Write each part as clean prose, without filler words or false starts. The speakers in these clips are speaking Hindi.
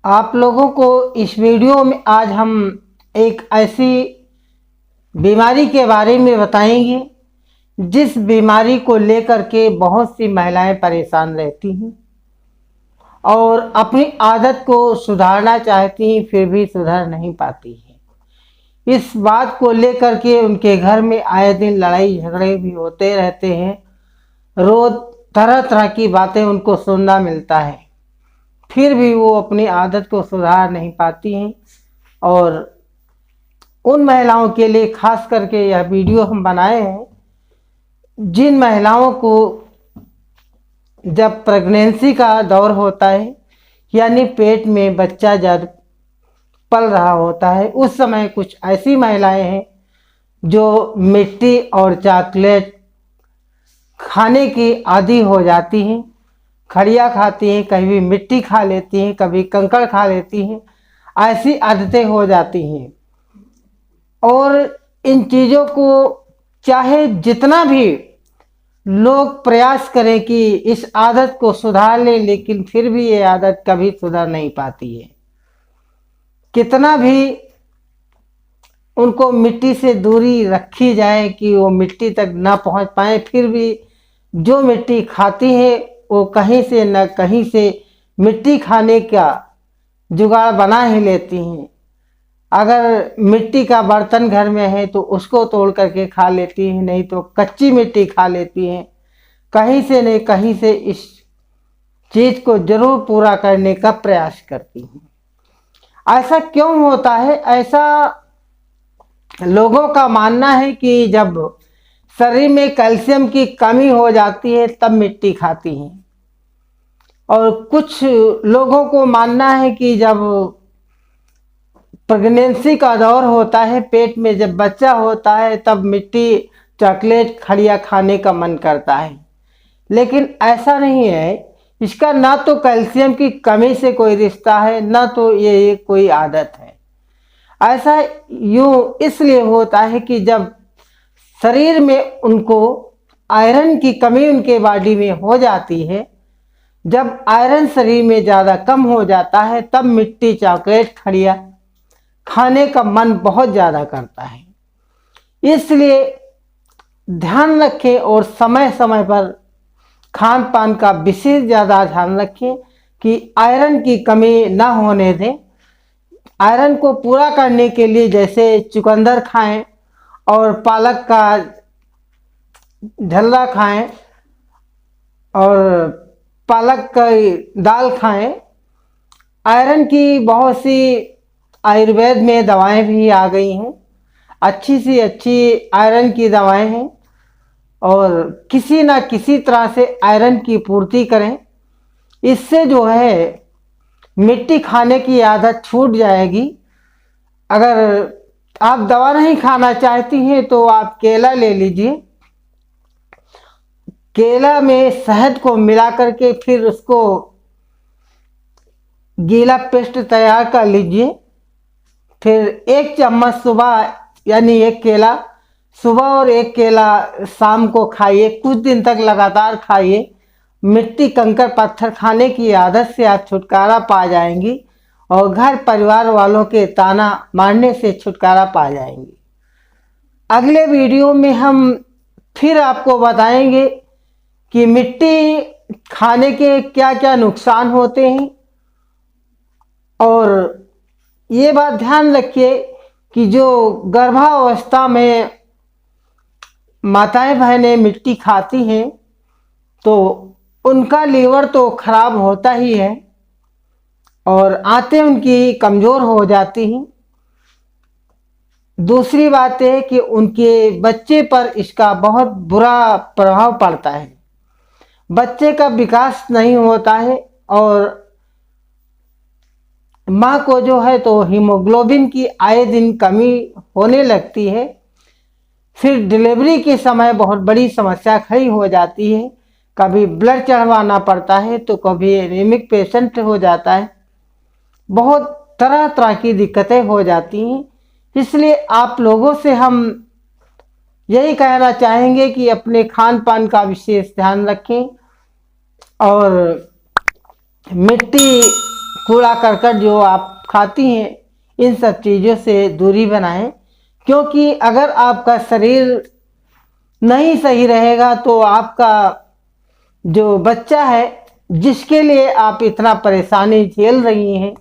आप लोगों को इस वीडियो में आज हम एक ऐसी बीमारी के बारे में बताएंगे जिस बीमारी को लेकर के बहुत सी महिलाएं परेशान रहती हैं और अपनी आदत को सुधारना चाहती हैं, फिर भी सुधर नहीं पाती हैं। इस बात को लेकर के उनके घर में आए दिन लड़ाई झगड़े भी होते रहते हैं। रोज तरह तरह की बातें उनको सुनना मिलता है, फिर भी वो अपनी आदत को सुधार नहीं पाती हैं। और उन महिलाओं के लिए खास करके यह वीडियो हम बनाए हैं जिन महिलाओं को जब प्रेगनेंसी का दौर होता है, यानी पेट में बच्चा जब पल रहा होता है, उस समय कुछ ऐसी महिलाएं हैं जो मिट्टी और चॉकलेट खाने की आदी हो जाती हैं। खड़िया खाती हैं, कभी मिट्टी खा लेती हैं, कभी कंकड़ खा लेती हैं। ऐसी आदतें हो जाती हैं और इन चीज़ों को चाहे जितना भी लोग प्रयास करें कि इस आदत को सुधार लें, लेकिन फिर भी ये आदत कभी सुधर नहीं पाती है। कितना भी उनको मिट्टी से दूरी रखी जाए कि वो मिट्टी तक ना पहुंच पाए, फिर भी जो मिट्टी खाती है वो कहीं से न कहीं से मिट्टी खाने का जुगाड़ बना ही लेती हैं। अगर मिट्टी का बर्तन घर में है तो उसको तोड़ करके खा लेती हैं, नहीं तो कच्ची मिट्टी खा लेती हैं। कहीं से नहीं कहीं से इस चीज़ को जरूर पूरा करने का प्रयास करती हैं। ऐसा क्यों होता है? ऐसा लोगों का मानना है कि जब शरीर में कैल्शियम की कमी हो जाती है तब मिट्टी खाती हैं, और कुछ लोगों को मानना है कि जब प्रेगनेंसी का दौर होता है, पेट में जब बच्चा होता है, तब मिट्टी चॉकलेट खड़िया खाने का मन करता है। लेकिन ऐसा नहीं है। इसका ना तो कैल्शियम की कमी से कोई रिश्ता है, ना तो ये कोई आदत है। ऐसा यूं इसलिए होता है कि जब शरीर में उनको आयरन की कमी उनके बॉडी में हो जाती है, जब आयरन शरीर में ज़्यादा कम हो जाता है, तब मिट्टी चॉकलेट खड़िया खाने का मन बहुत ज़्यादा करता है। इसलिए ध्यान रखें और समय समय पर खान पान का विशेष ज़्यादा ध्यान रखें कि आयरन की कमी ना होने दें। आयरन को पूरा करने के लिए जैसे चुकंदर खाएं और पालक का झल्ला खाएं और पालक की दाल खाएं। आयरन की बहुत सी आयुर्वेद में दवाएं भी आ गई हैं, अच्छी सी अच्छी आयरन की दवाएं हैं, और किसी ना किसी तरह से आयरन की पूर्ति करें। इससे जो है मिट्टी खाने की आदत छूट जाएगी। अगर आप दवा नहीं खाना चाहती हैं तो आप केला ले लीजिए। केला में शहद को मिला करके फिर उसको गीला पेस्ट तैयार कर लीजिए। फिर 1 चम्मच सुबह, यानी 1 केला सुबह और 1 केला शाम को खाइए। कुछ दिन तक लगातार खाइए। मिट्टी कंकड़ पत्थर खाने की आदत से आप छुटकारा पा जाएंगी और घर परिवार वालों के ताना मारने से छुटकारा पा जाएंगी। अगले वीडियो में हम फिर आपको बताएंगे कि मिट्टी खाने के क्या क्या नुकसान होते हैं। और ये बात ध्यान रखिए कि जो गर्भावस्था में माताएं बहनें मिट्टी खाती हैं तो उनका लीवर तो खराब होता ही है और आंतें उनकी कमज़ोर हो जाती हैं। दूसरी बात है कि उनके बच्चे पर इसका बहुत बुरा प्रभाव पड़ता है। बच्चे का विकास नहीं होता है और माँ को जो है तो हीमोग्लोबिन की आए दिन कमी होने लगती है। फिर डिलीवरी के समय बहुत बड़ी समस्या खड़ी हो जाती है। कभी ब्लड चढ़वाना पड़ता है तो कभी एनीमिक पेशेंट हो जाता है। बहुत तरह तरह की दिक्कतें हो जाती हैं। इसलिए आप लोगों से हम यही कहना चाहेंगे कि अपने खान पान का विशेष ध्यान रखें और मिट्टी कूड़ा करकट जो आप खाती हैं, इन सब चीज़ों से दूरी बनाएं, क्योंकि अगर आपका शरीर नहीं सही रहेगा तो आपका जो बच्चा है, जिसके लिए आप इतना परेशानी झेल रही हैं,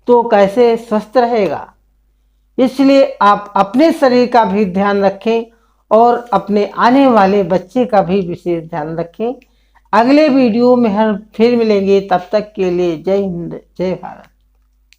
तो कैसे स्वस्थ रहेगा। इसलिए आप अपने शरीर का भी ध्यान रखें और अपने आने वाले बच्चे का भी विशेष ध्यान रखें। अगले वीडियो में हम फिर मिलेंगे, तब तक के लिए जय हिंद, जय भारत।